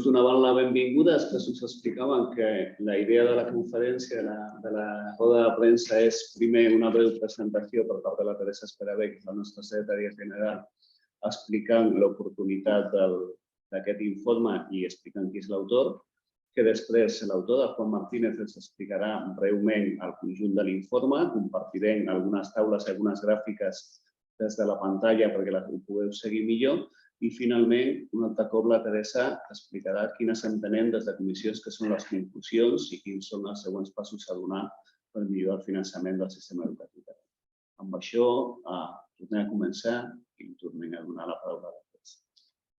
us donaven la benvinguda, després us explicaven que la idea de la conferència, de la roda de premsa, és primer una breu presentació per part de la Teresa Esperavé, que és la nostra secretària general, explicant l'oportunitat d'aquest informe i explicant qui és l'autor, que després l'autor, Juan Martínez, ens explicarà breument el conjunt de l'informe, compartirem algunes taules, algunes gràfiques des de la pantalla perquè ho pugueu seguir millor. I, finalment, un altre cop, la Teresa explicarà quines entenem des de comissions que són les conclusions i quins són els següents passos a donar per millorar el finançament del sistema educatiu. Amb això, tornem a començar i tornem a donar la paraula a la Teresa.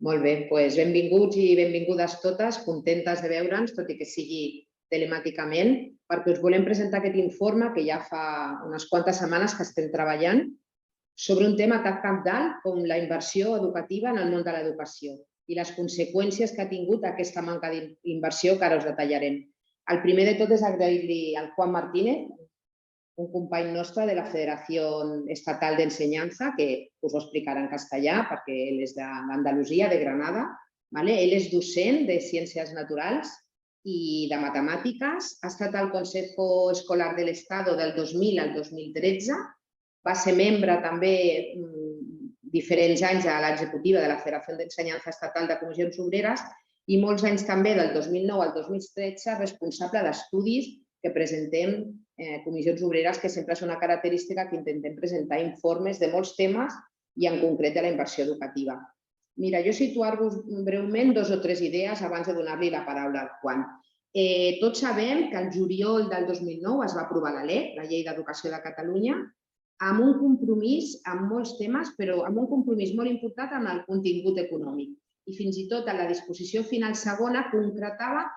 Molt bé, doncs benvinguts i benvingudes totes, contentes de veure'ns, tot i que sigui telemàticament, perquè us volem presentar aquest informe que ja fa unes quantes setmanes que estem treballant sobre un tema tan cabdal com la inversió educativa en el món de l'educació i les conseqüències que ha tingut aquesta manca d'inversió que ara us detallarem. El primer de tot és agrair-li al Juan Martínez, un company nostre de la Federació Estatal d'Ensenyança, que us ho explicarà en castellà perquè ell és d'Andalusia, de Granada. Ell és docent de Ciències Naturals i de Matemàtiques, ha estat al Consejo Escolar del Estado del 2000 al 2013, va ser membre també diferents anys a l'executiva de la Federació d'Ensenyança Estatal de Comissions Obreres i molts anys també, del 2009 al 2013, responsable d'estudis que presentem Comissions Obreres, que sempre és una característica que intentem presentar informes de molts temes i en concret de la inversió educativa. Mira, jo situar-vos breument dos o tres idees abans de donar-li la paraula al Juan. Tots sabem que el juliol del 2009 es va aprovar la LEC, la Llei d'Educació de Catalunya, amb un compromís amb molts temes, però amb un compromís molt important amb el contingut econòmic. I fins i tot a la disposició final segona concretava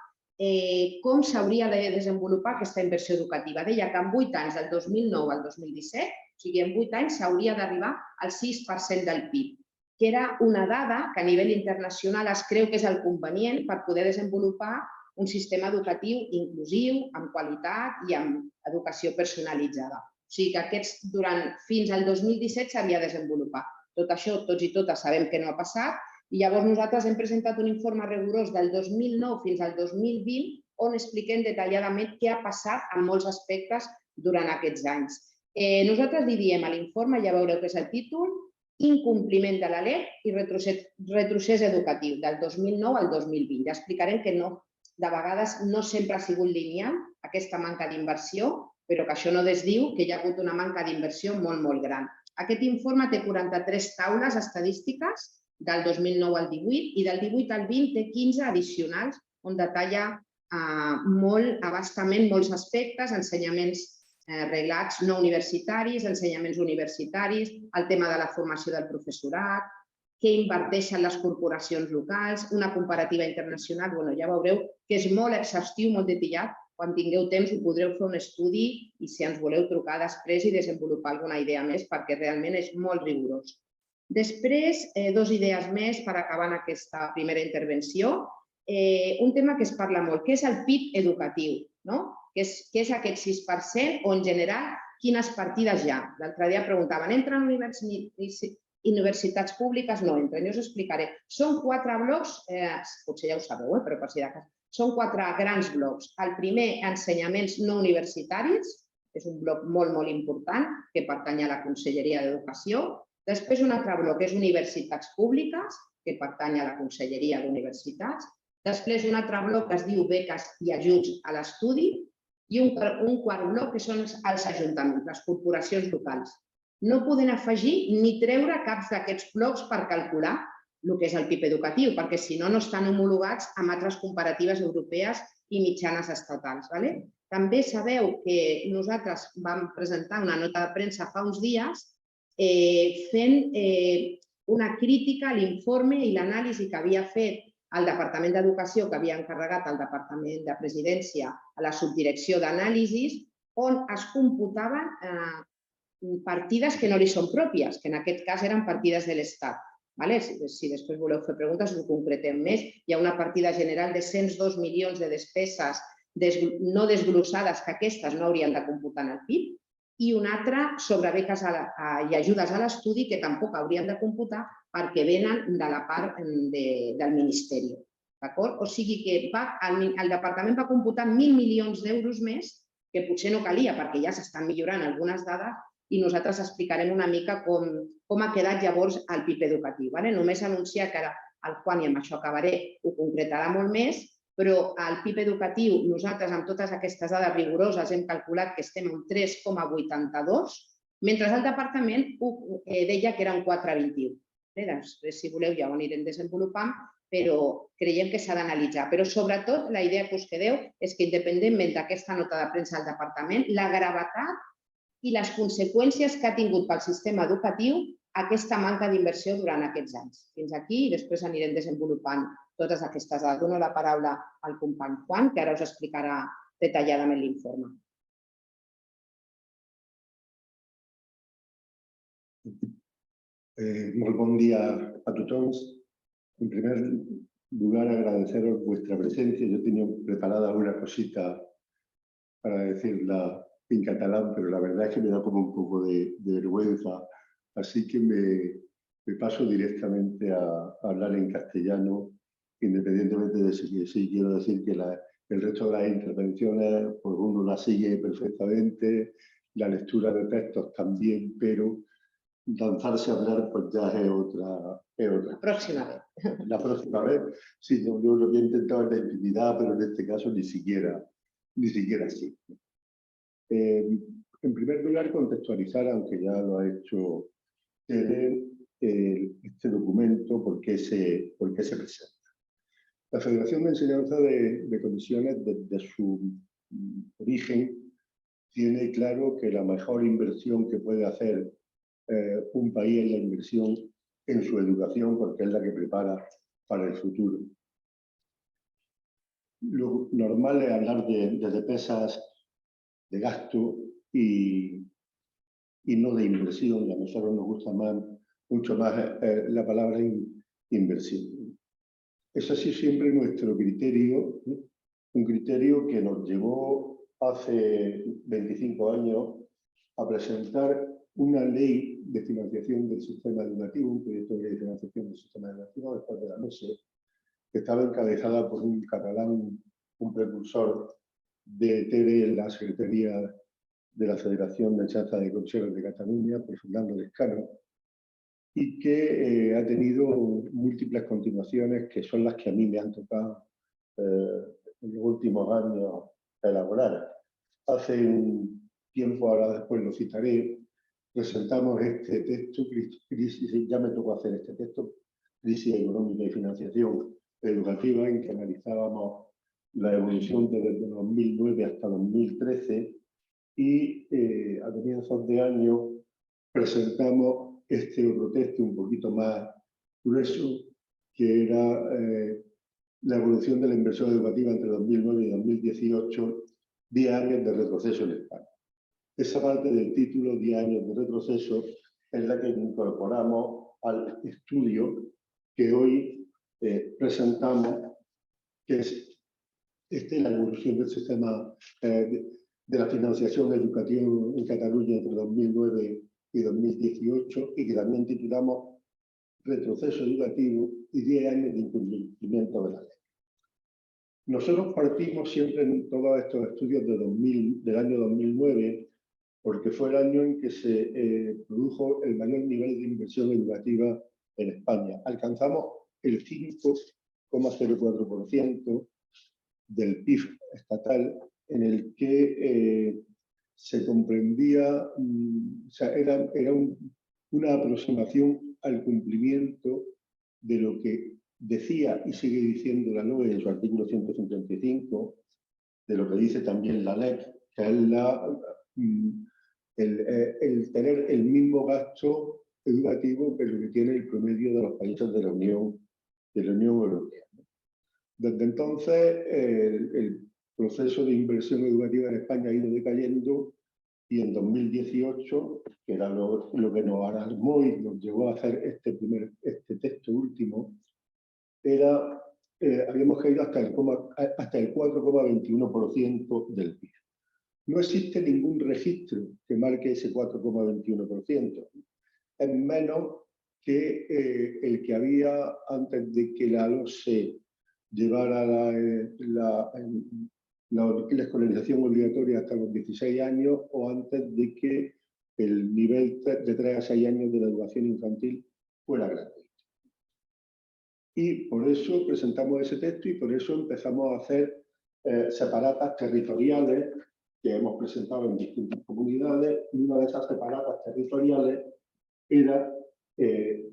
com s'hauria de desenvolupar aquesta inversió educativa. Deia que en 8 anys, del 2009 al 2017, o sigui, en 8 anys s'hauria d'arribar al 6% del PIB, que era una dada que a nivell internacional es creu que és el convenient per poder desenvolupar un sistema educatiu inclusiu, amb qualitat i amb educació personalitzada. O sigui que fins al 2017 s'havia de desenvolupar. Tot això, tots i totes sabem que no ha passat i llavors nosaltres hem presentat un informe rigorós del 2009 fins al 2020 on expliquem detalladament què ha passat en molts aspectes durant aquests anys. Nosaltres li diem a l'informe, ja veureu que és el títol, incompliment de la LEC i retrocés educatiu del 2009 al 2020. Ja explicarem que de vegades no sempre ha sigut lineal aquesta manca d'inversió, però que això no desdiu que hi ha hagut una manca d'inversió molt, molt gran. Aquest informe té 43 taules estadístiques del 2009 al 18 i del 18 al 20 té 15 addicionals on detalla molt abastament molts aspectes, ensenyaments reglats no universitaris, ensenyaments universitaris, el tema de la formació del professorat, què inverteixen les corporacions locals, una comparativa internacional, ja veureu que és molt exhaustiu, molt detallat. Quan tingueu temps ho podreu fer un estudi i si ens voleu trucar després i desenvolupar alguna idea més perquè realment és molt rigorós. Després, dues idees més per acabar aquesta primera intervenció. Un tema que es parla molt, que és el PIB educatiu, que és aquest 6% o en general quines partides hi ha. L'altre dia preguntaven, entren universitats públiques? No entren, jo us explicaré. Són 4 blocs, potser ja ho sabeu, però per si de cas. Són 4 grans blocs. El primer, ensenyaments no universitaris, és un bloc molt, molt important, que pertany a la Conselleria d'Educació. Després, un altre bloc és universitats públiques, que pertany a la Conselleria d'Universitats. Després, un altre bloc que es diu beques i ajuts a l'estudi. I un quart bloc que són els ajuntaments, les corporacions locals. No poden afegir ni treure cap d'aquests blocs per calcular el que és el PIB educatiu, perquè si no, no estan homologats amb altres comparatives europees i mitjanes estatals. També sabeu que nosaltres vam presentar una nota de premsa fa uns dies fent una crítica a l'informe i l'anàlisi que havia fet el Departament d'Educació, que havia encarregat el Departament de Presidència a la subdirecció d'anàlisis, on es computaven partides que no li són pròpies, que en aquest cas eren partides de l'Estat. Si després voleu fer preguntes, ho concretem més. Hi ha una partida general de 102 milions de despeses no desglossades, que aquestes no haurien de computar en el PIB, i una altra sobre beques i ajudes a l'estudi, que tampoc haurien de computar perquè venen de la part del Ministeri. d'acord? O sigui que el departament va computar 1.000 milions d'euros més, que potser no calia perquè ja s'estan millorant algunes dades, i nosaltres explicarem una mica com ha quedat llavors el PIB educatiu. Només anunciar que ara el Juan, i amb això acabaré, ho concretarà molt més, però el PIB educatiu, nosaltres amb totes aquestes dades rigoroses hem calculat que estem en 3,82, mentre el departament deia que era un 4,21. Després, si voleu, ja ho anirem desenvolupant, però creiem que s'ha d'analitzar. Però, sobretot, la idea que us quedeu és que, independentment d'aquesta nota de premsa del departament, la gravetat i les conseqüències que ha tingut pel sistema educatiu aquesta manca d'inversió durant aquests anys. Fins aquí i després anirem desenvolupant totes aquestes dades. Dono la paraula al company Juan, que ara us explicarà detalladament l'informe. Molt bon dia a tothom. En primer lugar, agradeceros vuestra presencia. Yo tenía preparada una cosita para decirla en catalán, pero la verdad es que me da como un poco de vergüenza. Así que me paso directamente a hablar en castellano, independientemente de si sí quiero decir que el resto de las intervenciones, pues uno las sigue perfectamente, la lectura de textos también, pero lanzarse a hablar pues ya es otra. La próxima vez. La próxima vez, sí, yo lo había intentado en la intimidad, pero en este caso ni siquiera así. En primer lugar, contextualizar, aunque ya lo ha hecho este documento, por qué se presenta. La Federación de Enseñanza de Comisiones, desde su origen, tiene claro que la mejor inversión que puede hacer un país es la inversión en su educación, porque es la que prepara para el futuro. Lo normal es hablar de pesas de gasto y no de inversión. A nosotros nos gusta mucho más la palabra inversión. Es así siempre nuestro criterio, ¿no? Un criterio que nos llevó hace 25 años a presentar una ley de financiación del sistema educativo, un proyecto de ley de financiación del sistema educativo, después de la MESE, que estaba encabezada por un catalán, un precursor de TD en la Secretaría de la Federación de Enseñanza de Comisiones de Cataluña, por Fernando Lescano, y que ha tenido múltiples continuaciones que son las que a mí me han tocado en los últimos años elaborar. Hace un tiempo, ahora después lo citaré, presentamos este texto, ya me tocó hacer este texto, Crisis Económica y Financiación Educativa, en que analizábamos la evolución desde 2009 hasta 2013 y a comienzos de año presentamos este otro texto un poquito más grueso, que era la evolución de la inversión educativa entre 2009 y 2018, 10 años de retroceso en España. Esa parte del título, 10 años de retroceso, es la que incorporamos al estudio que hoy presentamos, que es la evolución del sistema de la financiación educativa en Cataluña entre 2009 y 2018, y que también titulamos Retroceso educativo y 10 años de incumplimiento de la ley. Nosotros partimos siempre en todos estos estudios del año 2009, porque fue el año en que se produjo el mayor nivel de inversión educativa en España. Alcanzamos el 5,04% del PIB estatal, en el que se comprendía, o sea, era una aproximación al cumplimiento de lo que decía y sigue diciendo la LOE en su artículo 155, de lo que dice también la LEC, que es el tener el mismo gasto educativo que lo que tiene el promedio de los países de la Unión Europea. Desde entonces, el proceso de inversión educativa en España ha ido decayendo y en 2018, que era lo que nos alarmó y nos llevó a hacer este texto último, habíamos caído hasta el 4,21% del PIB. No existe ningún registro que marque ese 4,21%. Es menos que el que había antes de que la LOSE llevar a la escolarización obligatoria hasta los 16 años o antes de que el nivel de 3 a 6 años de la educación infantil fuera gratuito. Y por eso presentamos ese texto y por eso empezamos a hacer separatas territoriales que hemos presentado en distintas comunidades, y una de esas separatas territoriales era, de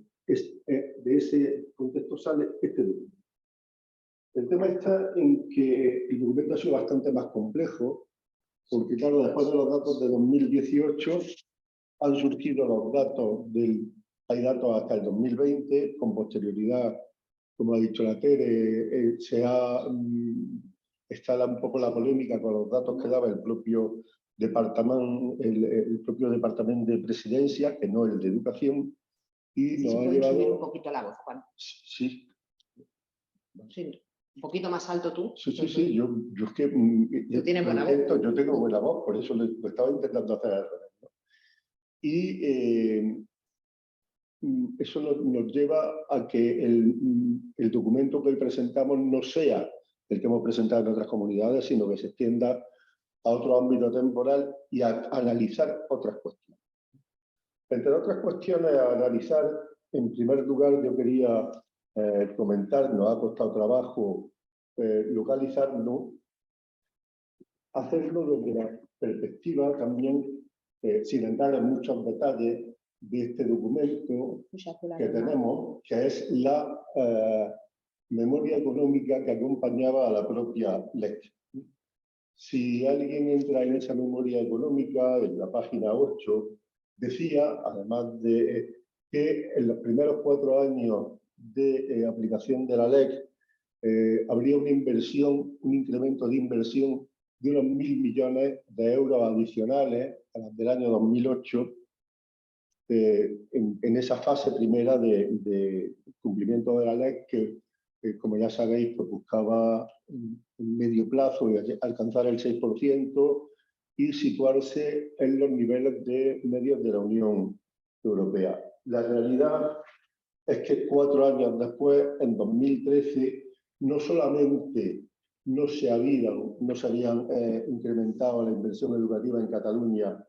ese contexto sale este documento. El tema está en que el documento ha sido bastante más complejo, porque claro, después de los datos de 2018 han surgido los datos hay datos hasta el 2020, con posterioridad, como ha dicho la Tere, está un poco la polémica con los datos que daba el propio departamento de Presidencia, que no el de Educación, y Sí, nos ha pueden llevado... subir un poquito la voz, Juan. Sí. Sí, un poquito más alto tú. Sí, yo es que... Tú tienes buena voz. Yo tengo buena voz, por eso lo estaba intentando hacer al revés, ¿no? Y eso nos lleva a que el documento que hoy presentamos no sea el que hemos presentado en otras comunidades, sino que se extienda a otro ámbito temporal y a analizar otras cuestiones. Entre otras cuestiones a analizar, en primer lugar yo quería comentar, nos ha costado trabajo localizarlo, hacerlo desde la perspectiva también, sin entrar en muchos detalles, de este documento que tenemos, que es la memoria económica que acompañaba a la propia ley. Si alguien entra en esa memoria económica, en la página 8, decía, además de que en los primeros 4 años de aplicación de la LEC habría una inversión, un incremento de inversión de unos 1.000 millones de euros adicionales a las del año 2008, en esa fase primera de cumplimiento de la ley que, como ya sabéis, pues buscaba en medio plazo alcanzar el 6% y situarse en los niveles de medios de la Unión Europea. La realidad es que 4 años después, en 2013, no solamente no se habían incrementado la inversión educativa en Cataluña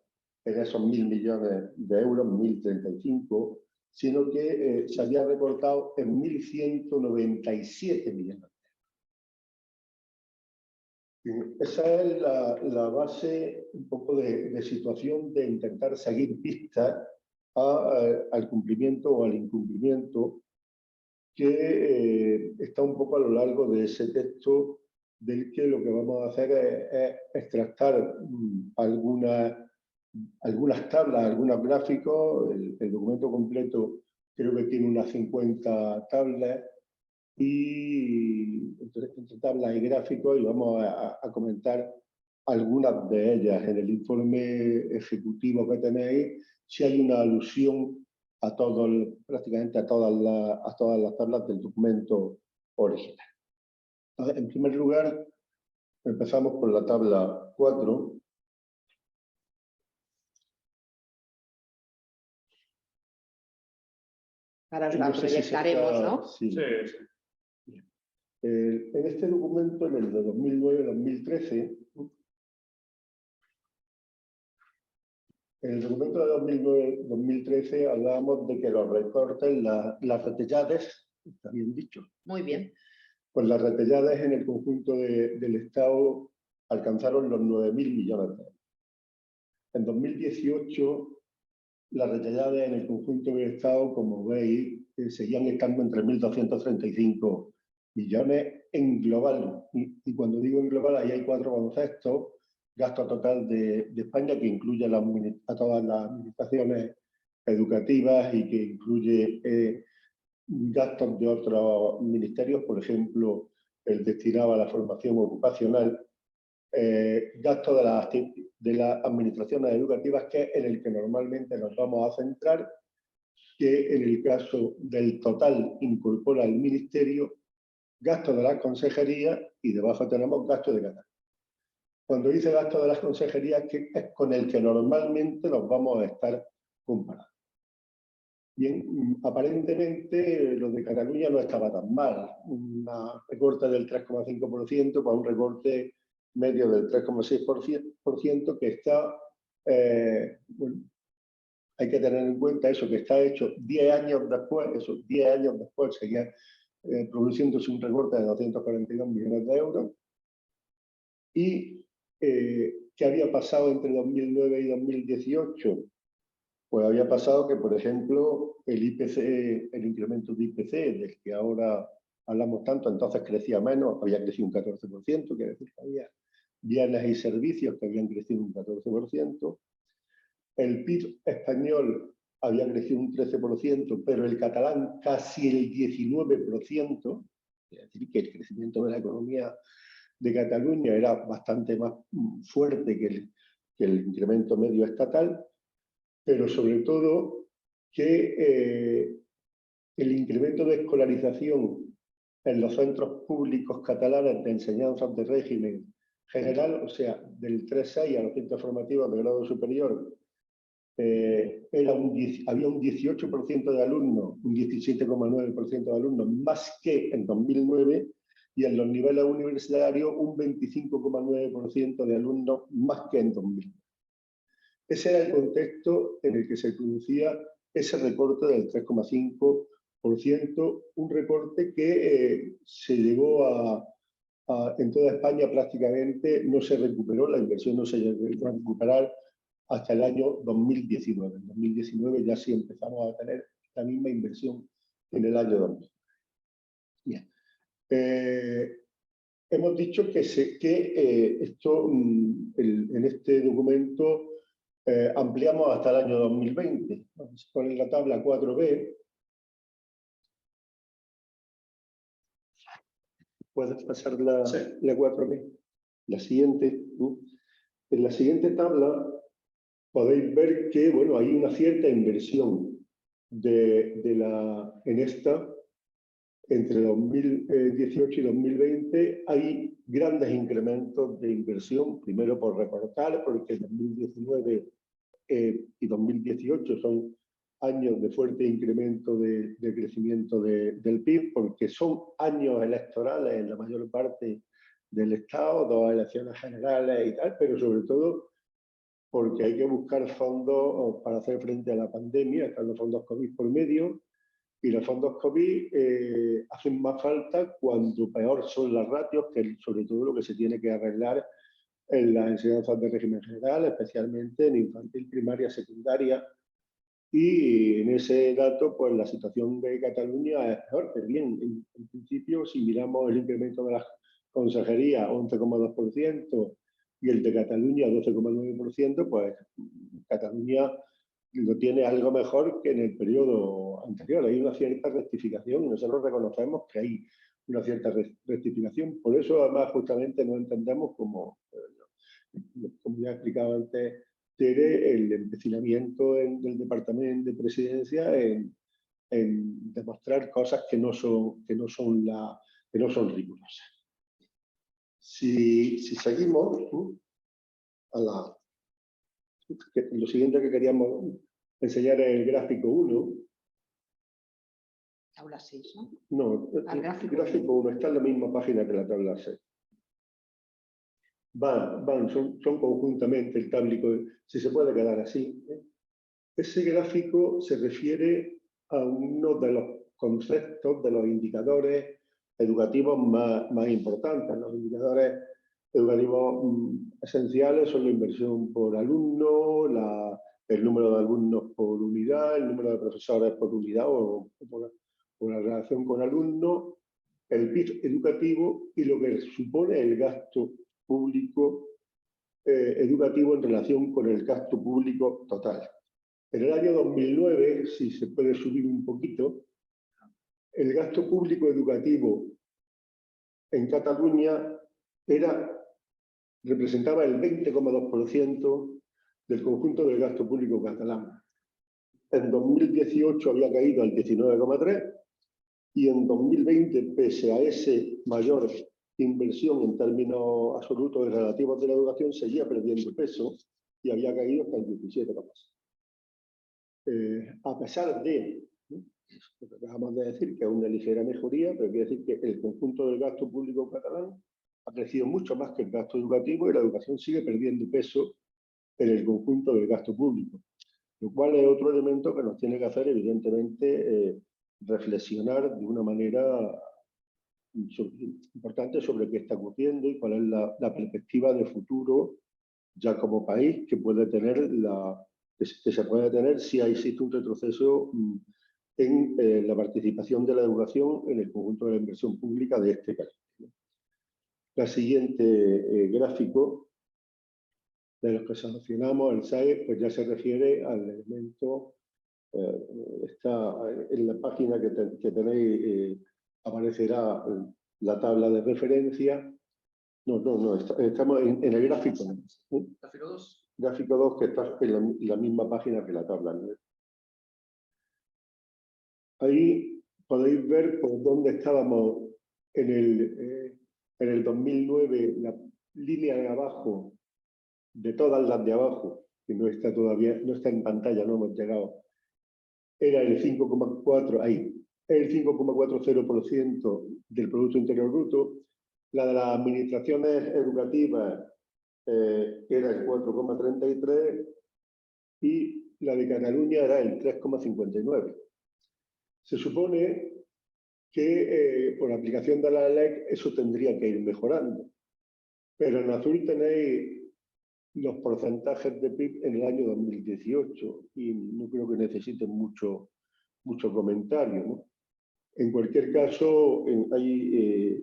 en esos 1.000 millones de euros, 1.035, sino que se había recortado en 1.197 millones. Esa es la base un poco de situación de intentar seguir pistas al cumplimiento o al incumplimiento que está un poco a lo largo de ese texto, del que lo que vamos a hacer es extractar algunas tablas, algunos gráficos. El documento completo creo que tiene unas 50 tablas, y entre tablas y gráficos, y vamos a comentar algunas de ellas. En el informe ejecutivo que tenéis, si hay una alusión a prácticamente a todas las tablas del documento original. Entonces, en primer lugar, empezamos por la tabla 4. Ahora os la proyectaremos, ¿no? Sí. En este documento, en el de 2009-2013, en el documento de 2009-2013 hablábamos de que los recortes, las retallades, está bien dicho. Muy bien. Pues las retallades en el conjunto del Estado alcanzaron los 9.000 millones de euros. En 2018, las retallades en el conjunto del Estado, como veis, seguían estando en 3.235 millones en global. Y cuando digo en global, ahí hay 4 conceptos. Gasto total de España, que incluye a todas las administraciones educativas y que incluye gastos de otros ministerios, por ejemplo, el destinado a la formación ocupacional, gastos de las administraciones educativas, que es en el que normalmente nos vamos a centrar, que en el caso del total incorpora el ministerio, gastos de las consejerías, y debajo tenemos gastos de Cataluña. Cuando dice gasto de las consejerías, que es con el que normalmente nos vamos a estar comparando. Bien, aparentemente lo de Cataluña no estaba tan mal. Una recorte del 3,5% para un recorte medio del 3,6% que está, bueno, hay que tener en cuenta eso, que está hecho 10 años después, esos 10 años después seguía produciéndose un recorte de 242 millones de euros. ¿Y qué había pasado entre 2009 y 2018? Pues había pasado que, por ejemplo, el IPC, el incremento de IPC, del que ahora hablamos tanto, entonces crecía menos, había crecido un 14%, quiere decir que había bienes y servicios que habían crecido un 14%. El PIB español había crecido un 13%, pero el catalán casi el 19%, es decir, que el crecimiento de la economía de Cataluña era bastante más fuerte que el incremento medio estatal, pero sobre todo que el incremento de escolarización en los centros públicos catalanes de enseñanza de régimen general, o sea, del 3-6 a los centros formativos de grado superior, había un 18% de alumnos, un 17,9% de alumnos más que en 2009, y en los niveles universitarios un 25,9% de alumnos más que en 2009. Ese era el contexto en el que se producía ese recorte del 3,5%, un recorte que se llegó en toda España prácticamente, no se recuperó, la inversión no se llegó a recuperar hasta el año 2019. En 2019 ya sí empezamos a tener la misma inversión en el año 2000. Bien. Hemos dicho que esto, en este documento ampliamos hasta el año 2020. Vamos a poner la tabla 4B. ¿Puedes pasar la 4B? La siguiente. En la siguiente tabla podéis ver que, bueno, hay una cierta inversión en esta, entre 2018 y 2020, hay grandes incrementos de inversión, primero por recortar, porque 2019 y 2018 son años de fuerte incremento de crecimiento del PIB, porque son años electorales en la mayor parte del Estado, 2 elecciones generales y tal, pero sobre todo porque hay que buscar fondos para hacer frente a la pandemia, están los fondos COVID por medio, y los fondos COVID hacen más falta cuando peor son las ratios, que sobre todo lo que se tiene que arreglar en las enseñanzas de régimen general, especialmente en infantil, primaria, secundaria. Y en ese dato, pues la situación de Cataluña es peor, pero bien, en principio, si miramos el incremento de las consejerías, 11,2%, y el de Cataluña, 12,9%, pues Cataluña lo tiene algo mejor que en el periodo anterior. Hay una cierta rectificación y nosotros reconocemos que hay una cierta rectificación. Por eso, además, justamente no entendemos, como ya he explicado antes, Tere, el empecinamiento del Departamento de Presidencia en demostrar cosas que no son rigurosas. Si seguimos lo siguiente que queríamos enseñar es el gráfico 1. Tabla 6, ¿no? No, el gráfico 1 está en la misma página que la tabla 6. Son conjuntamente el táblico, si se puede quedar así. Ese gráfico se refiere a uno de los conceptos, de los indicadores educativos más importantes. Los indicadores educativos esenciales son la inversión por alumno, el número de alumnos por unidad, el número de profesores por unidad o por la relación con alumnos, el PIB educativo y lo que supone el gasto público educativo en relación con el gasto público total. En el año 2009, si se puede subir un poquito, el gasto público educativo en Cataluña representaba el 20,2% del conjunto del gasto público catalán. En 2018 había caído al 19,3% y en 2020, pese a ese mayor inversión en términos absolutos y relativos de la educación, seguía perdiendo peso y había caído hasta el 17,6%. a pesar de lo que acabamos de decir, que es una ligera mejoría, pero quiere decir que el conjunto del gasto público catalán ha crecido mucho más que el gasto educativo y la educación sigue perdiendo peso en el conjunto del gasto público, lo cual es otro elemento que nos tiene que hacer, evidentemente, reflexionar de una manera importante sobre qué está ocurriendo y cuál es la perspectiva de futuro ya como país que puede tener que se puede tener si existe un retroceso en la participación de la educación en el conjunto de la inversión pública de este país. La siguiente gráfico de los que seleccionamos, el SAE, pues ya se refiere al elemento, está en la página que tenéis, aparecerá la tabla de referencia. No, estamos en el gráfico. Gráfico 2. Gráfico 2, que está en la misma página que la tabla, ¿no? Ahí podéis ver por dónde estábamos en el 2009, la línea de abajo, de todas las de abajo, que no está todavía, no está en pantalla, no hemos llegado, era el 5,4, ahí, el 5,40% del Producto Interior Bruto. La de las administraciones educativas era el 4,33 y la de Cataluña era el 3,59. Se supone que por aplicación de la LEC eso tendría que ir mejorando. Pero en azul tenéis los porcentajes de PIB en el año 2018 y no creo que necesiten mucho comentario, ¿no? En cualquier caso,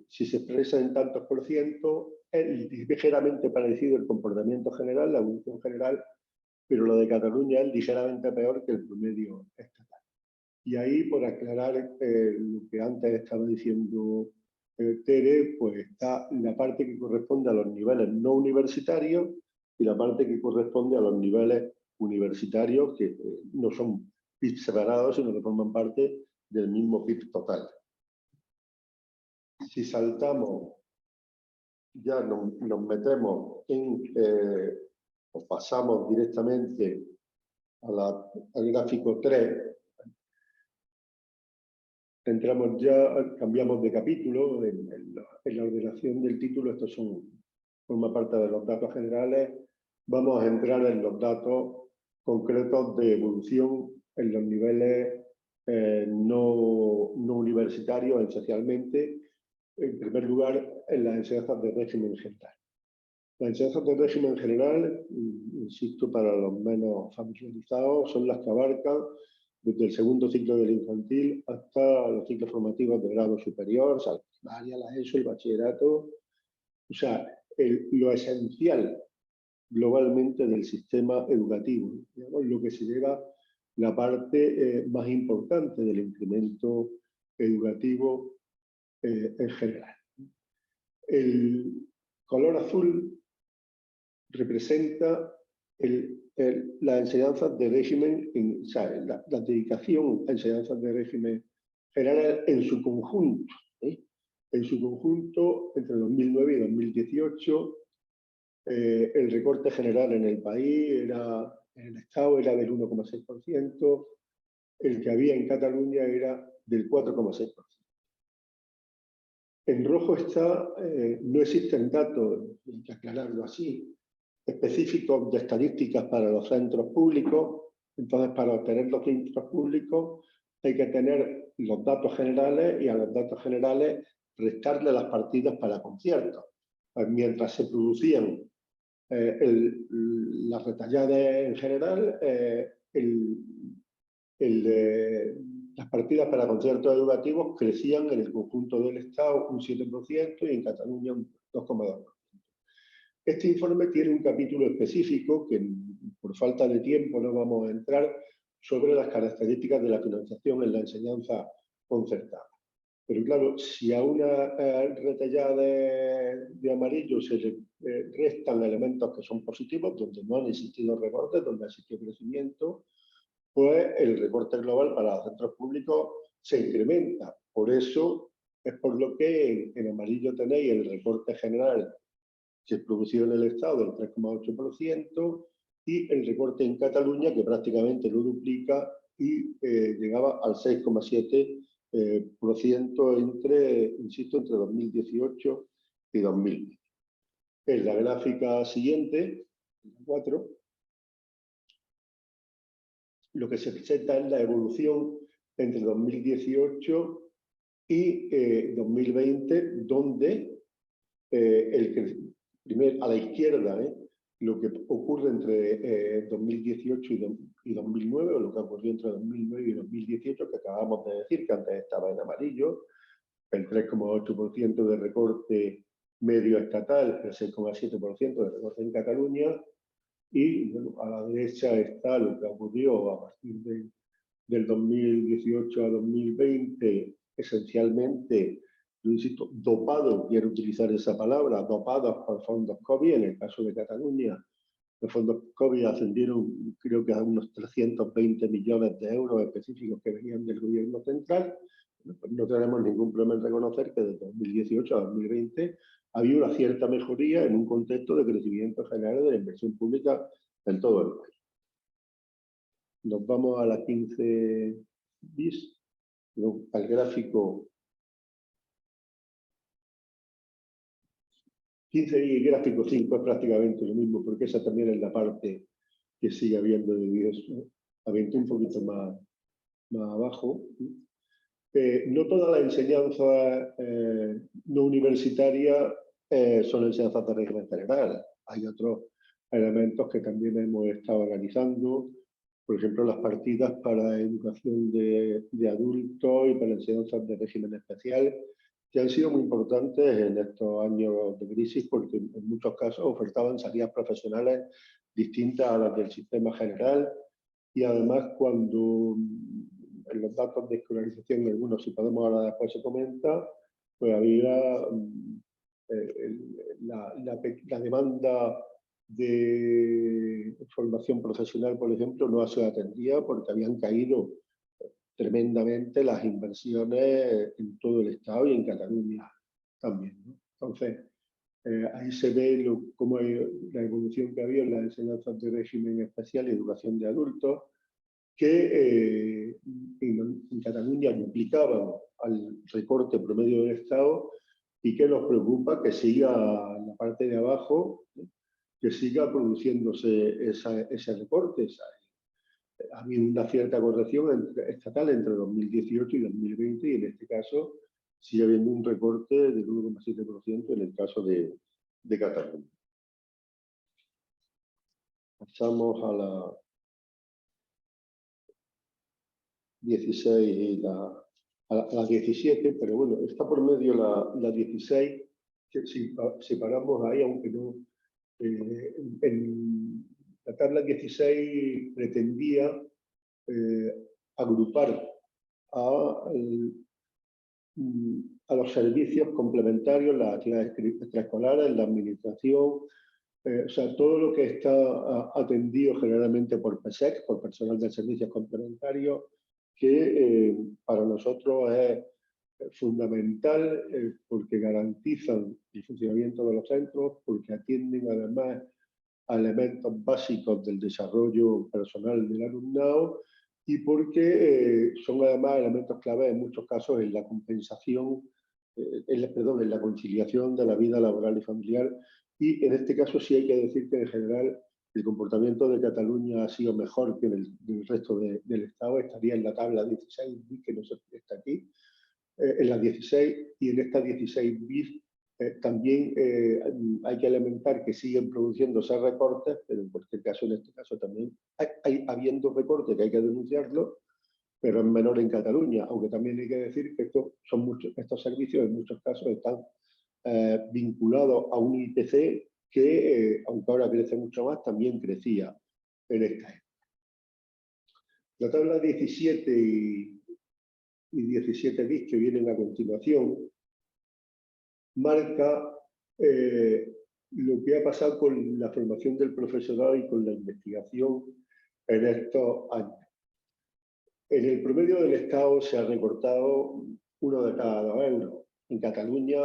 si se expresa en tantos por ciento, es ligeramente parecido el comportamiento general, la evolución general, pero lo de Cataluña es ligeramente peor que el promedio estatal. Y ahí, por aclarar lo que antes estaba diciendo Tere, pues está la parte que corresponde a los niveles no universitarios y la parte que corresponde a los niveles universitarios, que no son PIB separados, sino que forman parte del mismo PIB total. Si saltamos, ya nos metemos o pasamos directamente al gráfico 3, entramos ya, cambiamos de capítulo, en la ordenación del título, estos forma parte de los datos generales, vamos a entrar en los datos concretos de evolución en los niveles no universitarios, esencialmente, en primer lugar, en las enseñanzas de régimen general. Las enseñanzas de régimen general, insisto, para los menos familiarizados, son las que abarcan desde el segundo ciclo del infantil hasta los ciclos formativos de grado superior, o sea, la primaria, la ESO, el bachillerato. O sea, lo esencial globalmente del sistema educativo, digamos, lo que se lleva la parte más importante del incremento educativo en general. El color azul representa las enseñanzas de régimen, o sea, la dedicación a enseñanzas de régimen general en su conjunto. En su conjunto, entre 2009 y 2018, el recorte general en el país, en el Estado, era del 1,6%, el que había en Cataluña era del 4,6%. En rojo está, no existen datos, hay que aclararlo así, específicos de estadísticas para los centros públicos. Entonces, para obtener los centros públicos hay que tener los datos generales y a los datos generales restarle las partidas para conciertos. Pues mientras se producían las retalladas en general, las partidas para conciertos educativos crecían en el conjunto del Estado un 7% y en Cataluña un 2,2%. Este informe tiene un capítulo específico que por falta de tiempo no vamos a entrar sobre las características de la financiación en la enseñanza concertada. Pero claro, si a una retallada de amarillo se le restan elementos que son positivos, donde no han existido recortes, donde ha existido crecimiento, pues el recorte global para los centros públicos se incrementa. Por eso es por lo que en amarillo tenéis el recorte general que es producido en el Estado del 3,8%, y el recorte en Cataluña, que prácticamente lo duplica y llegaba al 6,7% entre 2018 y 2020. En la gráfica siguiente, 4, lo que se presenta es la evolución entre 2018 y 2020, donde primero a la izquierda, lo que ocurre entre 2018 y 2009, o lo que ocurrió entre 2009 y 2018, que acabamos de decir, que antes estaba en amarillo, el 3,8% de recorte medio estatal, el 6,7% de recorte en Cataluña, y bueno, a la derecha está lo que ocurrió a partir del 2018 a 2020, esencialmente, yo insisto, dopado, quiero utilizar esa palabra, dopados por fondos COVID. En el caso de Cataluña, los fondos COVID ascendieron, creo que a unos 320 millones de euros específicos que venían del gobierno central. Pues no tenemos ningún problema en reconocer que desde 2018 a 2020 había una cierta mejoría en un contexto de crecimiento general de la inversión pública en todo el país. Nos vamos a la 15 bis, al gráfico 15 y gráfico 5 es prácticamente lo mismo, porque esa también es la parte que sigue habiendo de vídeos. Aviento un poquito más abajo. No toda la enseñanza no universitaria son enseñanzas de régimen general. Hay otros elementos que también hemos estado analizando, por ejemplo, las partidas para educación de adultos y para enseñanzas de régimen especial, que han sido muy importantes en estos años de crisis, porque en muchos casos ofertaban salidas profesionales distintas a las del sistema general, y además cuando en los datos de escolarización, algunos, si podemos ahora después se comenta, pues había la demanda de formación profesional, por ejemplo, no se atendía porque habían caído tremendamente las inversiones en todo el Estado y en Cataluña también, ¿no? Entonces, ahí se ve cómo la evolución que había en las enseñanzas de régimen especial y educación de adultos, que en Cataluña duplicaban al recorte promedio del Estado, y que nos preocupa que siga en la parte de abajo, que siga produciéndose ese recorte. Ha habido una cierta corrección estatal entre 2018 y 2020, y en este caso sigue habiendo un recorte del 1,7% en el caso de Cataluña. Pasamos a la 16 y a la 17, pero bueno, está por medio la 16, que si separamos ahí, aunque no... en la tabla 16 pretendía agrupar a los servicios complementarios, las actividades extraescolares, la administración, o sea, todo lo que está atendido generalmente por PSEC, por personal de servicios complementarios, que para nosotros es fundamental porque garantizan el funcionamiento de los centros, porque atienden además a elementos básicos del desarrollo personal del alumnado, y porque son además elementos clave en muchos casos en la compensación, en la conciliación de la vida laboral y familiar. Y en este caso sí hay que decir que en general el comportamiento de Cataluña ha sido mejor que en el resto del Estado. Estaría en la tabla 16 bis, que no está aquí, en la 16, y en esta 16 bis también hay que lamentar que siguen produciéndose recortes, pero en cualquier caso, en este caso también habiendo recortes que hay que denunciarlo, pero es menor en Cataluña, aunque también hay que decir que estos servicios en muchos casos están vinculados a un IPC que, aunque ahora crece mucho más, también crecía en esta época. La tabla 17 y 17 bis, que vienen a continuación, marca lo que ha pasado con la formación del profesorado y con la investigación en estos años. En el promedio del Estado se ha recortado 1 de cada 2 euros. En Cataluña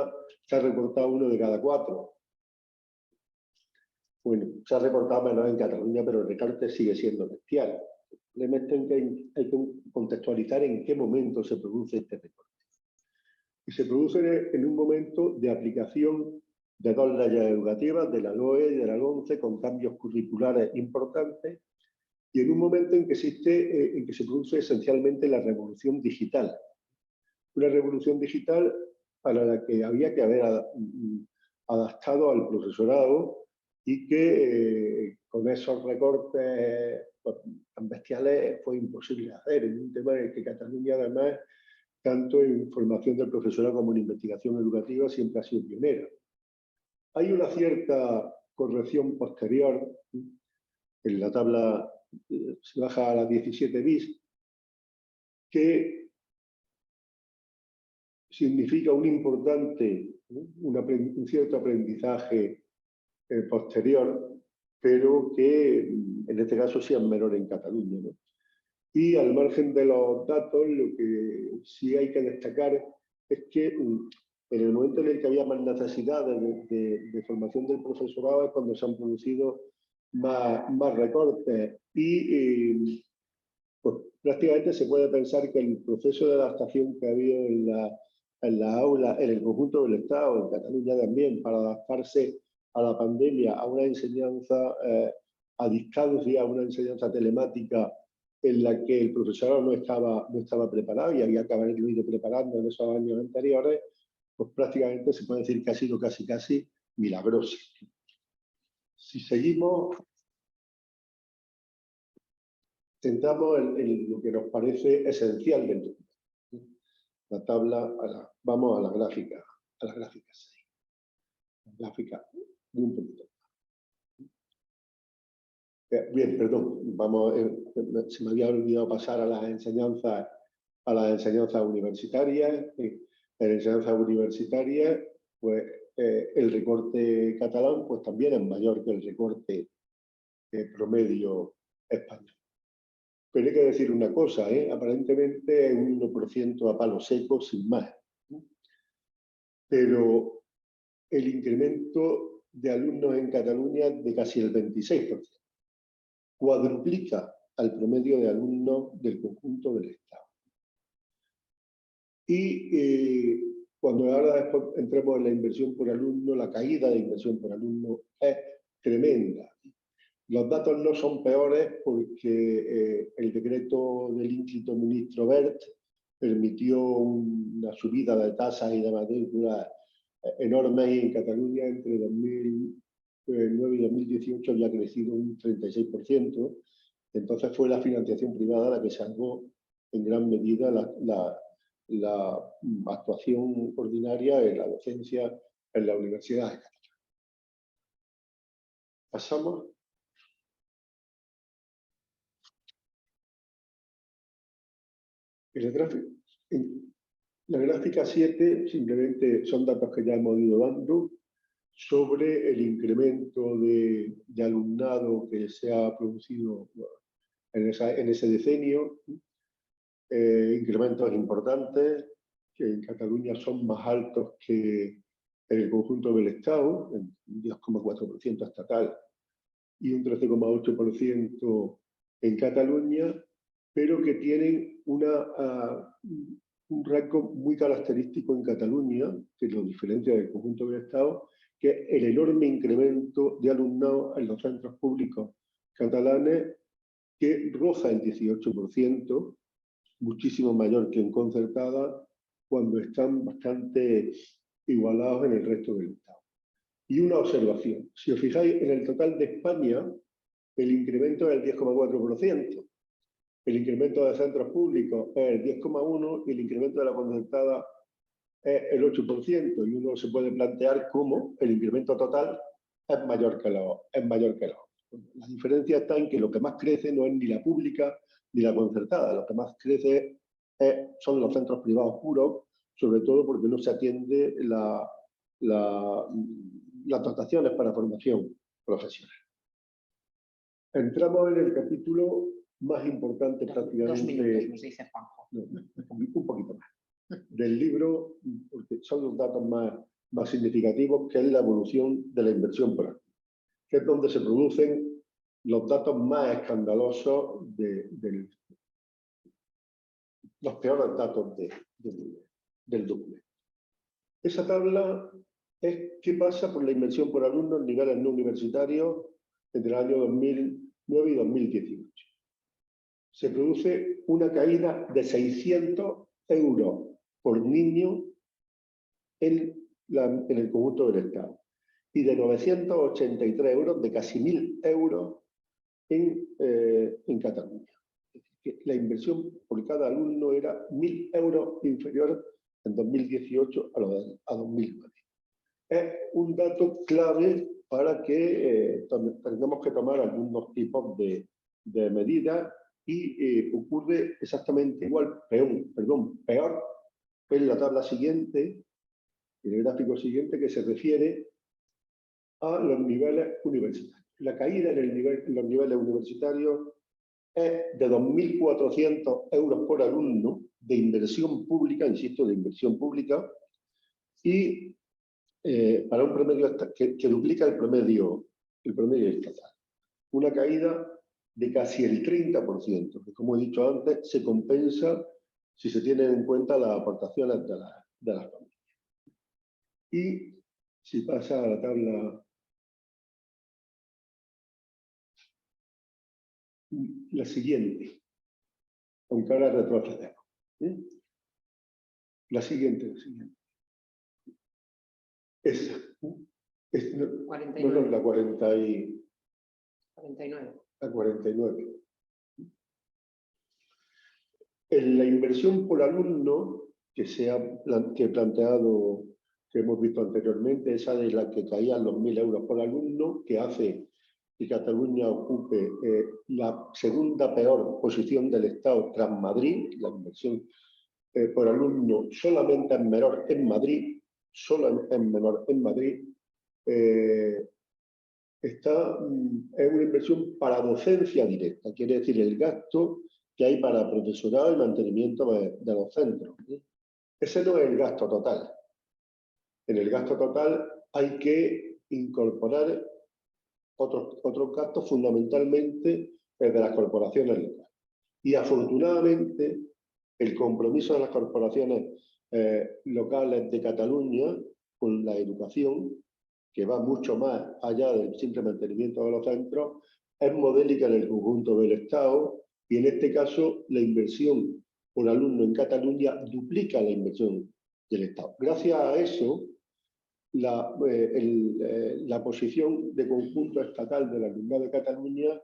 se ha recortado 1 de cada 4. Bueno, se ha recortado menos en Cataluña, pero el recorte sigue siendo bestial. Simplemente hay que contextualizar en qué momento se produce este recorte. Y se produce en un momento de aplicación de dos leyes educativas, de la LOE y de la LOMCE, con cambios curriculares importantes, y en un momento en que se produce esencialmente la revolución digital. Una revolución digital para la que había que haber adaptado al profesorado y que con esos recortes tan bestiales fue imposible hacer, en un tema en el que Cataluña, además, tanto en formación del profesorado como en investigación educativa, siempre ha sido pionera. Hay una cierta corrección posterior, en la tabla se baja a la 17 bis, que significa un importante, un cierto aprendizaje posterior, pero que en este caso sea menor en Cataluña, ¿no? Y al margen de los datos, lo que sí hay que destacar es que en el momento en el que había más necesidades de formación del profesorado es cuando se han producido más recortes y pues, prácticamente se puede pensar que el proceso de adaptación que ha habido en la aula, en el conjunto del Estado, en Cataluña también, para adaptarse a la pandemia, a una enseñanza a distancia, a una enseñanza telemática en la que el profesorado no estaba preparado y había que haberlo ido preparando en esos años anteriores, pues prácticamente se puede decir que ha sido casi milagroso. Si seguimos, centramos en lo que nos parece esencial del documento. La tabla, vamos a la gráfica 6. La gráfica de un poquito. Bien, perdón, se me había olvidado pasar a las enseñanzas universitarias. En enseñanzas universitarias, pues el recorte catalán pues también es mayor que el recorte promedio español. Pero hay que decir una cosa, aparentemente es un 1% a palo seco, sin más. Pero el incremento de alumnos en Cataluña es de casi el 26%. Cuadruplica al promedio de alumnos del conjunto del Estado. Y cuando ahora después entremos en la inversión por alumno, la caída de inversión por alumno es tremenda. Los datos no son peores porque el decreto del ínclito ministro Wert permitió una subida de tasas y de matrículas enormes y en Cataluña entre 2009 y 2018 había crecido un 36%. Entonces fue la financiación privada la que salvó en gran medida la actuación ordinaria en la docencia en la Universidad de Cataluña. Pasamos. La gráfica 7 simplemente son datos que ya hemos ido dando sobre el incremento de alumnado que se ha producido en ese decenio. Incrementos importantes que en Cataluña son más altos que en el conjunto del Estado, en 10,4% estatal y un 13,8% en Cataluña, pero que tienen un rasgo muy característico en Cataluña, que lo diferencia del conjunto del Estado, que es el enorme incremento de alumnado en los centros públicos catalanes, que roza el 18%, muchísimo mayor que en concertada, cuando están bastante igualados en el resto del Estado. Y una observación, si os fijáis, en el total de España, el incremento es el 10,4%. El incremento de centros públicos es el 10,1% y el incremento de la concertada es el 8%. Y uno se puede plantear cómo el incremento total es mayor que los otros. La diferencia está en que lo que más crece no es ni la pública ni la concertada. Lo que más crece son los centros privados puros, sobre todo porque no se atiende las dotaciones para formación profesional. Entramos en el capítulo más importante prácticamente. 2 minutos, nos dice Juanjo. Un poquito más. Del libro, porque son los datos más significativos, que es la evolución de la inversión por alumno. que es donde se producen los datos más escandalosos los peores datos del documento. Esa tabla es qué pasa por la inversión por alumno en niveles no universitarios entre el año 2009 y 2018. Se produce una caída de 600 euros por niño en el conjunto del Estado y de 983 euros, de casi 1.000 euros en Cataluña. Es decir, que la inversión por cada alumno era 1.000 euros inferior en 2018 a 2009. Es un dato clave para que tengamos que tomar algunos tipos de medidas y ocurre exactamente igual, peor en la tabla siguiente, en el gráfico siguiente, que se refiere a los niveles universitarios. La caída en los niveles universitarios es de 2.400 euros por alumno de inversión pública, insisto, de inversión pública, y para un promedio que duplica el promedio estatal. Una caída de casi el 30%, que como he dicho antes, se compensa si se tienen en cuenta las aportaciones de las familias. Y si pasa a la tabla, la siguiente, aunque ahora retrocedemos. La siguiente. Esa. No, 49. la 49. La 49. En la inversión por alumno que he planteado, que hemos visto anteriormente, esa de la que caían los 1.000 euros por alumno, que hace que Cataluña ocupe la segunda peor posición del Estado tras Madrid. La inversión por alumno solamente es menor en Madrid, es una inversión para docencia directa, quiere decir el gasto que hay para profesorado y mantenimiento de los centros. Ese no es el gasto total. En el gasto total hay que incorporar otros gastos, fundamentalmente el de las corporaciones locales. Y afortunadamente el compromiso de las corporaciones locales de Cataluña con la educación, que va mucho más allá del simple mantenimiento de los centros, es modélica en el conjunto del Estado, y en este caso la inversión por alumno en Cataluña duplica la inversión del Estado. Gracias a eso, la posición de conjunto estatal del alumnado de Cataluña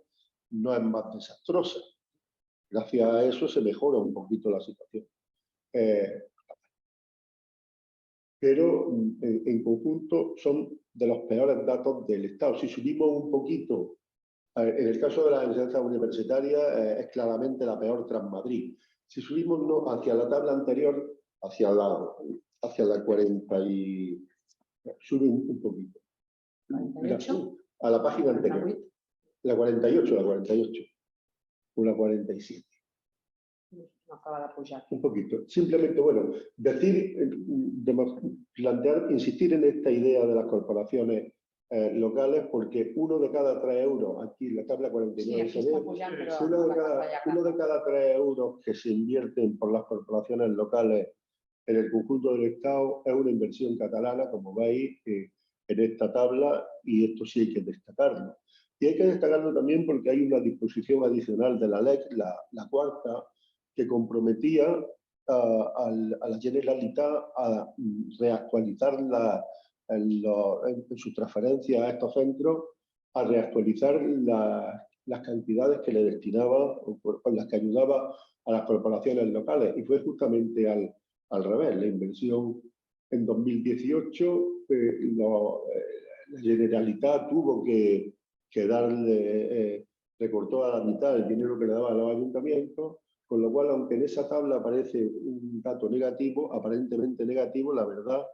no es más desastrosa. Gracias a eso se mejora un poquito la situación. Pero en conjunto son de los peores datos del Estado. Si subimos un poquito, en el caso de las enseñanzas universitarias es claramente la peor tras Madrid. Si subimos hacia la tabla anterior, hacia la 40 y... Sube un poquito. 48. A la página anterior. La 48. O la 47. No acaba de pujar. Un poquito. Simplemente, bueno, insistir en esta idea de las corporaciones locales, porque uno de cada 3 euros, aquí en la tabla 49, sí, uno de cada 3 euros que se invierten por las corporaciones locales en el conjunto del Estado es una inversión catalana, como veis en esta tabla, y esto sí hay que destacarlo. Y hay que destacarlo también porque hay una disposición adicional de la LEC, la cuarta, que comprometía a la Generalitat a reactualizar en su transferencia a estos centros, a reactualizar las cantidades que le destinaba o con las que ayudaba a las corporaciones locales. Y fue justamente al revés. La inversión en 2018, la Generalitat tuvo que recortó a la mitad el dinero que le daban a los ayuntamientos, con lo cual, aunque en esa tabla aparece un dato negativo, aparentemente negativo, la verdad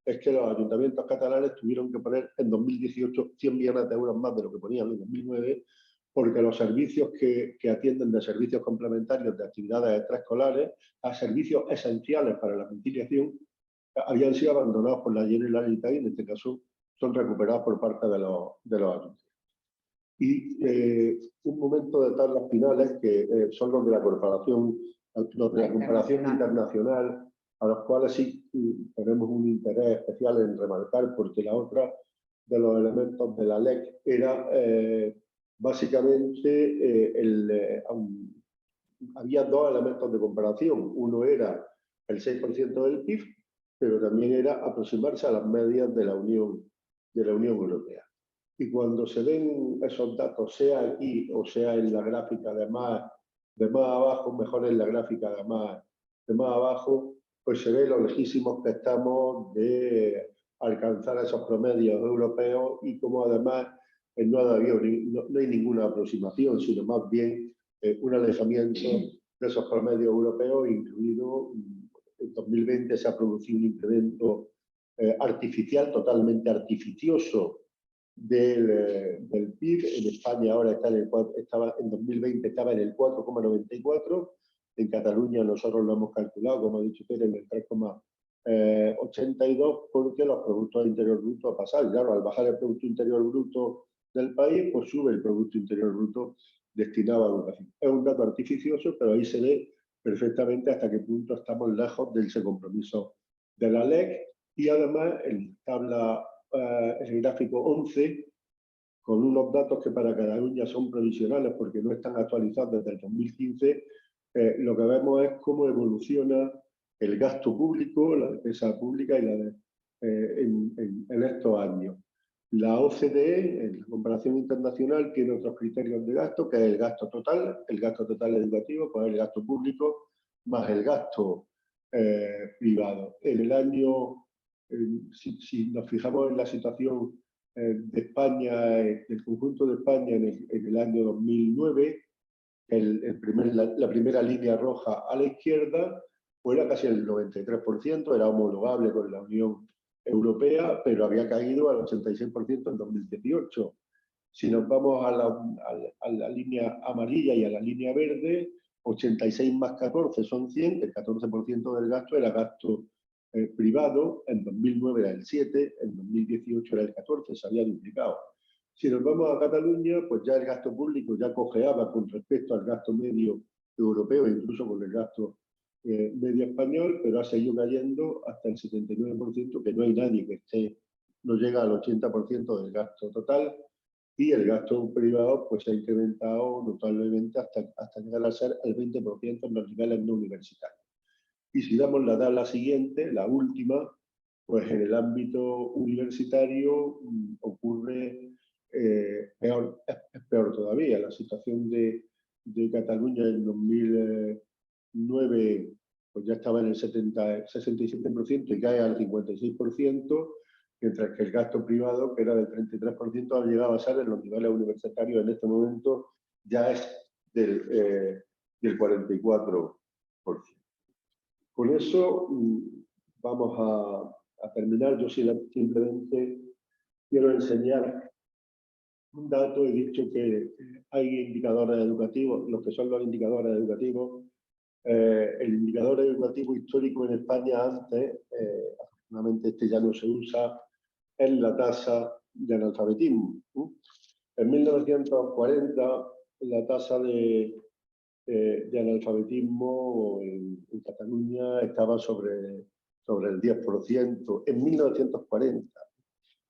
es que los ayuntamientos catalanes tuvieron que poner en 2018 100 millones de euros más de lo que ponían en 2009, porque los servicios que atienden de servicios complementarios de actividades extraescolares a servicios esenciales para la conciliación habían sido abandonados por la Generalitat y en este caso son recuperados por parte de los ayuntamientos. y un momento de tablas finales que son los de la comparación internacional, a los cuales sí tenemos un interés especial en remarcar, porque la otra de los elementos de la LEC era básicamente había dos elementos de comparación. Uno era el 6% del PIB, pero también era aproximarse a las medias de la Unión Europea. Y cuando se ven esos datos, sea aquí o sea en la gráfica de más abajo, mejor en la gráfica de más abajo, pues se ve lo lejísimos que estamos de alcanzar esos promedios europeos y como además no hay ninguna aproximación, sino más bien un alejamiento de esos promedios europeos, incluido en 2020 se ha producido un incremento artificial, totalmente artificioso del PIB. En España ahora está en 2020 estaba en el 4,94, en Cataluña nosotros lo hemos calculado, como ha dicho usted, en el 3,82, porque los productos interior brutos ha pasado. Claro, al bajar el Producto Interior Bruto del país, pues sube el Producto Interior Bruto destinado a educación. Es un dato artificioso, pero ahí se ve perfectamente hasta qué punto estamos lejos de ese compromiso de la LEC. Y además, en el gráfico 11, con unos datos que para Cataluña son provisionales porque no están actualizados desde el 2015, lo que vemos es cómo evoluciona el gasto público, la despesa pública y en estos años. La OCDE, en la comparación internacional, tiene otros criterios de gasto, que es el gasto total educativo, pues el gasto público más el gasto privado. En el año, si nos fijamos en la situación de España, del conjunto de España en el año 2009, la primera línea roja a la izquierda fuera casi el 93%, era homologable con la Unión Europea, pero había caído al 86% en 2018. Si nos vamos a la línea amarilla y a la línea verde, 86 más 14 son 100, el 14% del gasto era gasto privado, en 2009 era el 7, en 2018 era el 14, se había duplicado. Si nos vamos a Cataluña, pues ya el gasto público ya cojeaba con respecto al gasto medio europeo, incluso con el gasto medio español, pero ha seguido cayendo hasta el 79%, que no hay nadie que no llega al 80% del gasto total, y el gasto privado pues se ha incrementado notablemente hasta llegar a ser el 20% en los niveles no universitarios. Y si damos la tabla siguiente, la última, pues en el ámbito universitario ocurre es peor todavía. La situación de Cataluña en 2009 pues ya estaba en el 67% y cae al 56%, mientras que el gasto privado, que era del 33%, ha llegado a ser en los niveles universitarios en este momento ya es del 44%. Con eso vamos a terminar. Yo simplemente quiero enseñar un dato. He dicho que hay indicadores educativos, los que son los indicadores educativos. El indicador educativo histórico en España antes, afortunadamente este ya no se usa, es la tasa de analfabetismo. En 1940 la tasa de analfabetismo en Cataluña estaba sobre el 10%, en 1940,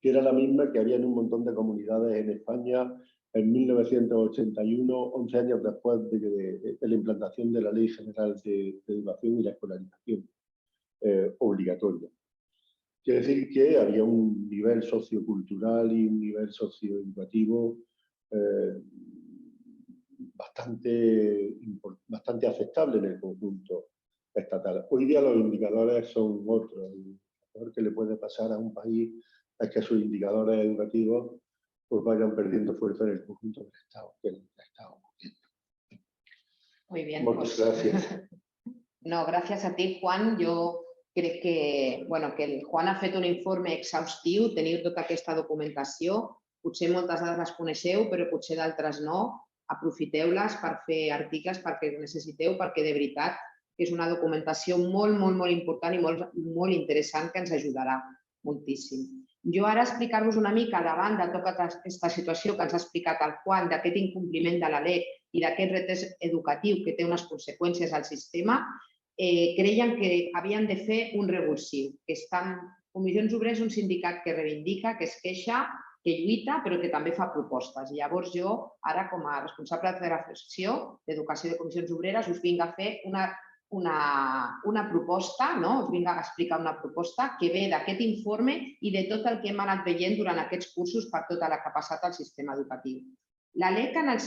que era la misma que había en un montón de comunidades en España en 1981, 11 años después de la implantación de la Ley General de Educación y la escolarización obligatoria. Quiere decir que había un nivel sociocultural y un nivel socioeducativo bastante aceptable en el conjunto estatal. Hoy día los indicadores son otros. Lo peor que le puede pasar a un país es que sus indicadores educativos pues vayan perdiendo fuerza en el conjunto del Estado, que Estado. Muy bien. Muchas gracias. No, gràcies a ti, Juan. Jo crec que el Juan ha fet un informe exhaustiu, teniu tota aquesta documentació. Potser moltes dades les coneixeu, però potser d'altres no. Aprofiteu-les per fer articles perquè necessiteu, perquè de veritat és una documentació molt, molt, molt important i molt interessant que ens ajudarà moltíssim. Jo ara explicar-vos una mica davant de tota aquesta situació que ens ha explicat el Juan, d'aquest incompliment de la LEC i d'aquest retard educatiu que té unes conseqüències al sistema, creien que havien de fer un revulsiu, que estan Comissions Obreres, un sindicat que reivindica, que es queixa, que lluita, però que també fa propostes. I llavors jo, ara, com a responsable de la Federació d'Educació de Comissions Obreres, us vinc a fer una proposta, us vinc a explicar una proposta que ve d'aquest informe i de tot el que hem anat veient durant aquests cursos per tota la que ha passat al sistema educatiu. La LEC, en el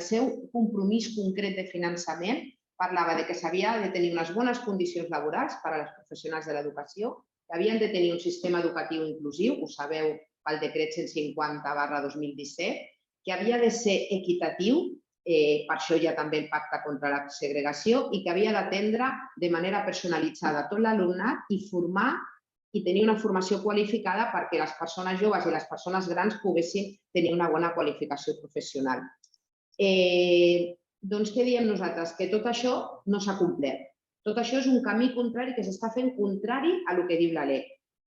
seu compromís concret de finançament, parlava de que s'havia de tenir unes bones condicions laborals per a les professionals de l'educació, que havien de tenir un sistema educatiu inclusiu, ho sabeu pel decret 150/2017, que havia de ser equitatiu, per això hi ha també el pacte contra la segregació, i que havia d'atendre de manera personalitzada tot l'alumnat i formar i tenir una formació qualificada perquè les persones joves i les persones grans poguessin tenir una bona qualificació professional. Doncs què diem nosaltres? Que tot això no s'ha complert. Tot això és un camí contrari que s'està fent contrari a el que diu la LEC.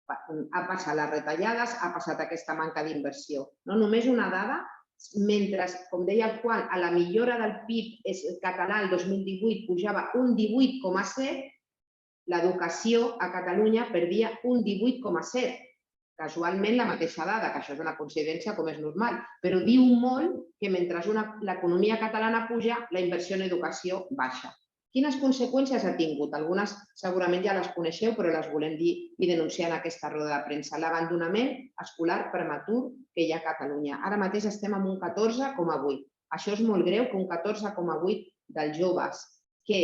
Ha passat les retallades, ha passat aquesta manca d'inversió. Només una dada, mentre, com deia el Juan, a la millora del PIB català el 2018 pujava un 18,7, l'educació a Catalunya perdia un 18,7. Casualment la mateixa dada, que això és una coincidència com és normal, però diu molt que mentre l'economia catalana puja, la inversió en educació baixa. Quines conseqüències ha tingut? Algunes segurament ja les coneixeu, però les volem dir i denunciar en aquesta roda de premsa. L'abandonament escolar prematur que hi ha a Catalunya. Ara mateix estem en un 14,8. Això és molt greu, que un 14,8 dels joves que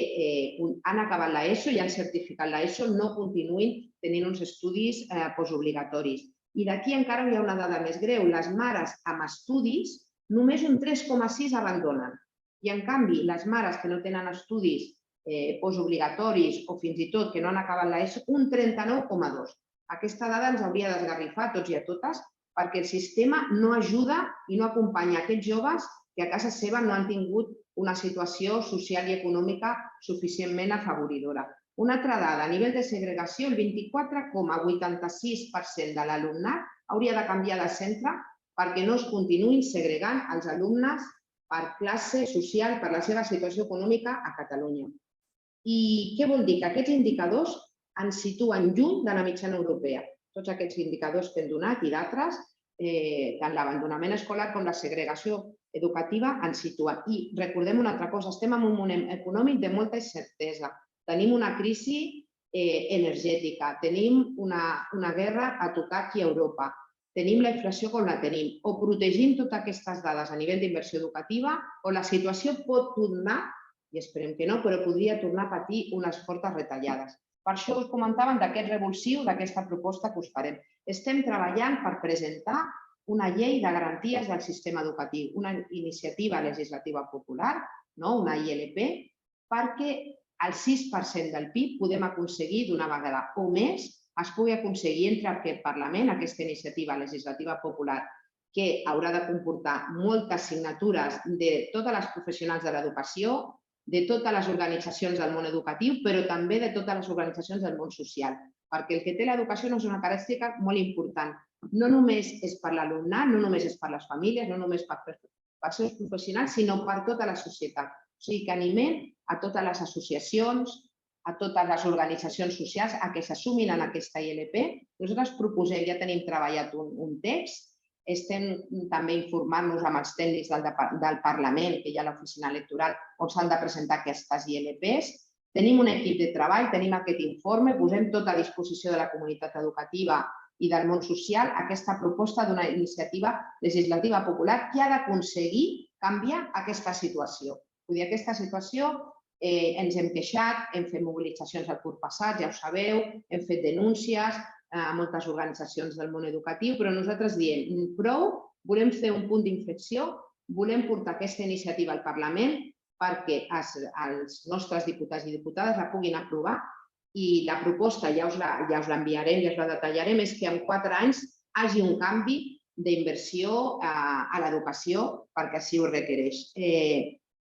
han acabat l'ESO i han certificat l'ESO no continuïn tenint uns estudis postobligatoris. I d'aquí encara hi ha una dada més greu. Les mares amb estudis, només un 3,6 abandonen. I, en canvi, les mares que no tenen estudis postobligatoris o fins i tot que no han acabat l'ESO, un 39,2. Aquesta dada ens hauria d'esgarrifar a tots i a totes perquè el sistema no ajuda i no acompanya aquests joves que a casa seva no han tingut una situació social i econòmica suficientment afavoridora. Una altra dada, a nivell de segregació, el 24,86% de l'alumnat hauria de canviar de centre perquè no es continuïn segregant els alumnes per classe social, per la seva situació econòmica a Catalunya. I què vol dir? Que aquests indicadors ens situen lluny de la mitjana europea. Tots aquests indicadors que hem donat i d'altres, tant l'abandonament escolar com la segregació educativa ens situen. I recordem una altra cosa, estem en un moment econòmic de molta incertesa. Tenim una crisi energètica, tenim una guerra a tocar aquí a Europa, tenim la inflació com la tenim. O protegim totes aquestes dades a nivell d'inversió educativa o la situació pot tornar, i esperem que no, però podria tornar a patir unes fortes retallades. Per això us comentàvem d'aquest revulsiu, d'aquesta proposta que us farem. Estem treballant per presentar una llei de garanties del sistema educatiu, una iniciativa legislativa popular, una ILP, perquè el 6% del PIB podem aconseguir d'una vegada o més es pugui aconseguir entre aquest Parlament, aquesta iniciativa legislativa popular, que haurà de comportar moltes signatures de totes les professionals de l'educació, de totes les organitzacions del món educatiu, però també de totes les organitzacions del món social, perquè el que té l'educació és una característica molt important. No només és per l'alumnat, no només és per les famílies, no només per els seus professionals, sinó per tota la societat. O sigui que animem a totes les associacions, a totes les organitzacions socials a que s'assumin en aquesta ILP. Nosaltres proposem, ja tenim treballat un text, estem també informant-nos amb els tècnics del Parlament, que hi ha a l'oficina electoral, on s'han de presentar aquestes ILPs. Tenim un equip de treball, tenim aquest informe, posem tot a disposició de la comunitat educativa i del món social aquesta proposta d'una iniciativa legislativa popular que ha d'aconseguir canviar aquesta situació. Vull dir, aquesta situació ens hem queixat, hem fet mobilitzacions el curs passat, ja ho sabeu, hem fet denúncies a moltes organitzacions del món educatiu, però nosaltres diem prou, volem fer un punt d'inflexió, volem portar aquesta iniciativa al Parlament perquè els nostres diputats i diputades la puguin aprovar i la proposta, ja us l'enviarem, ja us la detallarem, és que en 4 anys hi hagi un canvi d'inversió a l'educació perquè així ho requereix.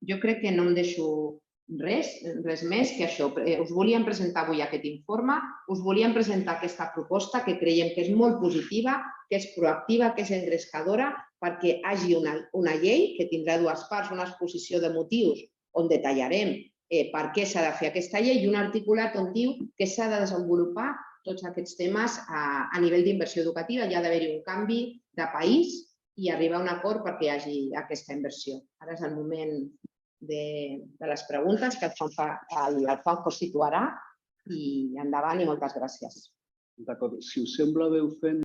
Jo crec que no em deixo Res més que això. Us volíem presentar avui aquest informe, us volíem presentar aquesta proposta que creiem que és molt positiva, que és proactiva, que és engrescadora, perquè hi hagi una llei que tindrà dues parts, una exposició de motius on detallarem per què s'ha de fer aquesta llei i un articulat on diu que s'ha de desenvolupar tots aquests temes a nivell d'inversió educativa. Hi ha d'haver-hi un canvi de país i arribar a un acord perquè hi hagi aquesta inversió. Ara és el moment de les preguntes que el Juanjo situarà i endavant i moltes gràcies. D'acord, si us sembla bé ho fem